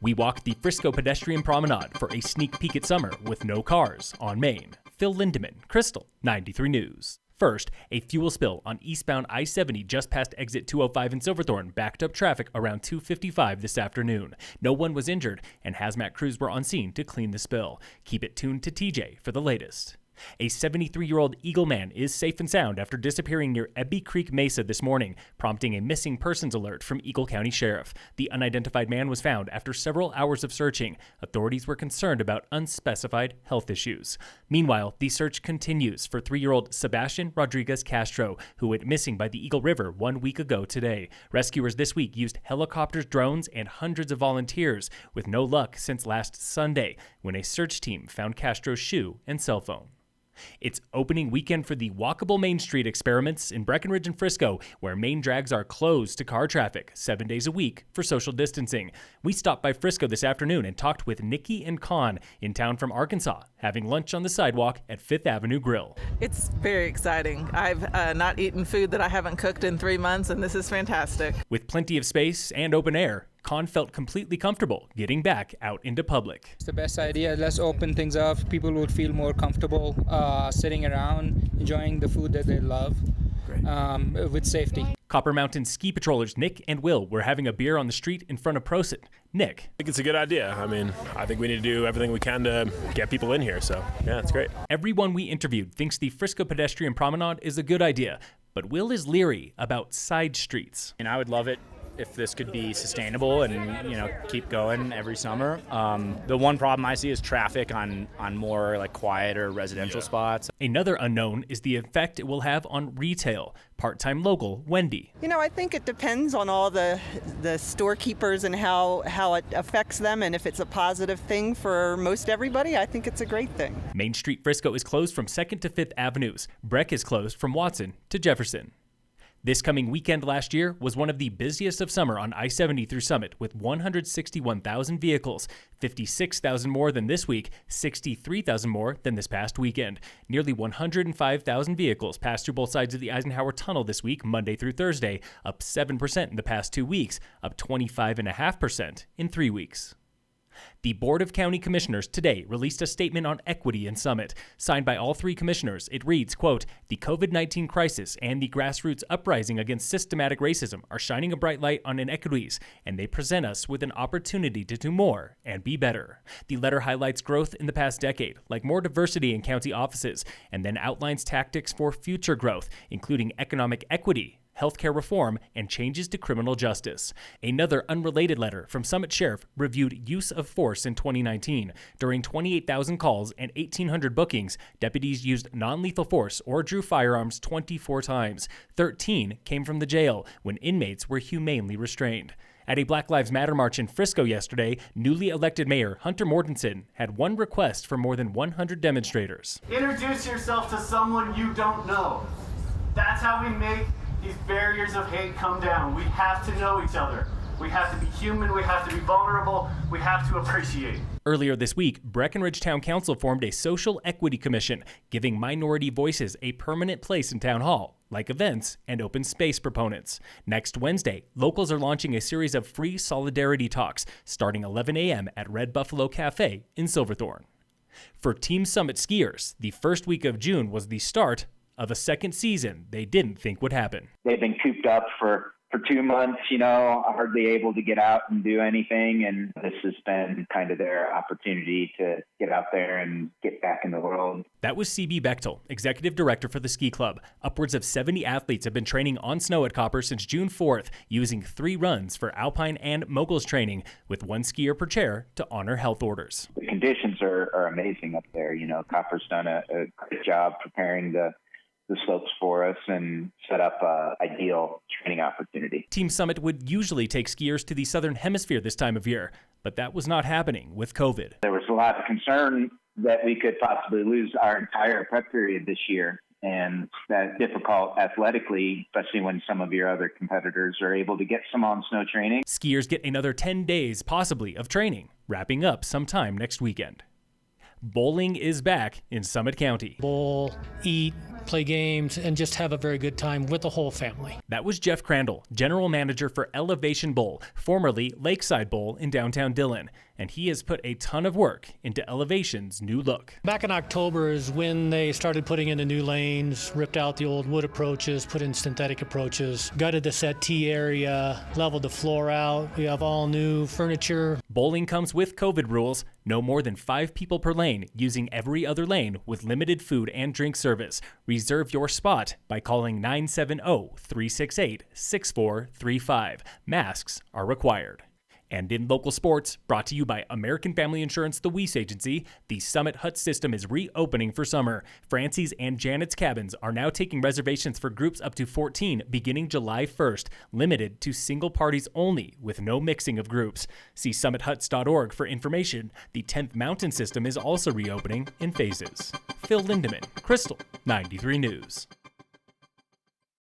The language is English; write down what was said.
We walked the Frisco Pedestrian Promenade for a sneak peek at summer with no cars on Main. Phil Lindeman, Krystal, 93 News. First, a fuel spill on eastbound I-70 just past exit 205 in Silverthorne backed up traffic around 2:55 this afternoon. No one was injured, and hazmat crews were on scene to clean the spill. Keep it tuned to TJ for the latest. A 73-year-old Eagle man is safe and sound after disappearing near Ebby Creek Mesa this morning, prompting a missing persons alert from Eagle County Sheriff. The unidentified man was found after several hours of searching. Authorities were concerned about unspecified health issues. Meanwhile, the search continues for 3-year-old Sebastian Rodriguez Castro, who went missing by the Eagle River 1 week ago today. Rescuers this week used helicopters, drones, and hundreds of volunteers, with no luck since last Sunday, when a search team found Castro's shoe and cell phone. It's opening weekend for the walkable Main Street experiments in Breckenridge and Frisco, where main drags are closed to car traffic 7 days a week for social distancing. We stopped by Frisco this afternoon and talked with Nikki and Con in town from Arkansas, having lunch on the sidewalk at Fifth Avenue Grill. It's very exciting. I've not eaten food that I haven't cooked in 3 months, and this is fantastic. With plenty of space and open air, Con felt completely comfortable getting back out into public. It's the best idea. Let's open things up. People would feel more comfortable sitting around, enjoying the food that they love with safety. Copper Mountain ski patrollers Nick and Will were having a beer on the street in front of Prosit. Nick: I think it's a good idea. I think we need to do everything we can to get people in here. So, yeah, it's great. Everyone we interviewed thinks the Frisco Pedestrian Promenade is a good idea, but Will is leery about side streets. And I would love it if this could be sustainable and, keep going every summer. The one problem I see is traffic on more like quieter residential spots. Another unknown is the effect it will have on retail. Part-time local Wendy: I think it depends on all the storekeepers and how it affects them, and if it's a positive thing for most everybody, I think it's a great thing. Main Street Frisco is closed from 2nd to 5th Avenues. Breck is closed from Watson to Jefferson. This coming weekend last year was one of the busiest of summer on I-70 through Summit, with 161,000 vehicles, 56,000 more than this week, 63,000 more than this past weekend. Nearly 105,000 vehicles passed through both sides of the Eisenhower Tunnel this week, Monday through Thursday, up 7% in the past 2 weeks, up 25.5% in 3 weeks. The Board of County Commissioners today released a statement on equity in Summit. Signed by all 3 commissioners, it reads, quote, "The COVID-19 crisis and the grassroots uprising against systematic racism are shining a bright light on inequities, and they present us with an opportunity to do more and be better." The letter highlights growth in the past decade, like more diversity in county offices, and then outlines tactics for future growth, including economic equity, healthcare reform, and changes to criminal justice. Another unrelated letter from Summit Sheriff reviewed use of force in 2019. During 28,000 calls and 1,800 bookings, deputies used non-lethal force or drew firearms 24 times. 13 came from the jail, when inmates were humanely restrained. At a Black Lives Matter march in Frisco yesterday, newly elected Mayor Hunter Mortensen had one request for more than 100 demonstrators. Introduce yourself to someone you don't know. That's how we make these barriers of hate come down. We have to know each other. We have to be human. We have to be vulnerable. We have to appreciate. Earlier this week, Breckenridge Town Council formed a social equity commission, giving minority voices a permanent place in Town Hall, like events and open space proponents. Next Wednesday, locals are launching a series of free solidarity talks starting 11 a.m. at Red Buffalo Cafe in Silverthorne. For Team Summit skiers, the first week of June was the start of a second season they didn't think would happen. They've been cooped up for 2 months, hardly able to get out and do anything. And this has been kind of their opportunity to get out there and get back in the world. That was C.B. Bechtel, executive director for the ski club. Upwards of 70 athletes have been training on snow at Copper since June 4th, using 3 runs for alpine and moguls training, with 1 skier per chair to honor health orders. The conditions are amazing up there. Copper's done a great job preparing the slopes for us and set up an ideal training opportunity. Team Summit would usually take skiers to the Southern Hemisphere this time of year, but that was not happening with COVID. There was a lot of concern that we could possibly lose our entire prep period this year, and that's difficult athletically, especially when some of your other competitors are able to get some on-snow training. Skiers get another 10 days, possibly, of training, wrapping up sometime next weekend. Bowling is back in Summit County. Bowl, eat, play games, and just have a very good time with the whole family. That was Jeff Crandall, General Manager for Elevation Bowl, formerly Lakeside Bowl in downtown Dillon, and he has put a ton of work into Elevation's new look. Back in October is when they started putting in the new lanes, ripped out the old wood approaches, put in synthetic approaches, gutted the settee area, leveled the floor out. We have all new furniture. Bowling comes with COVID rules. No more than 5 people per lane, using every other lane with limited food and drink service. Reserve your spot by calling 970-368-6435. Masks are required. And in local sports, brought to you by American Family Insurance, the Weiss Agency, the Summit Hut system is reopening for summer. Francie's and Janet's Cabins are now taking reservations for groups up to 14 beginning July 1st, limited to single parties only with no mixing of groups. See summithuts.org for information. The 10th Mountain system is also reopening in phases. Phil Lindemann, Krystal, 93 News.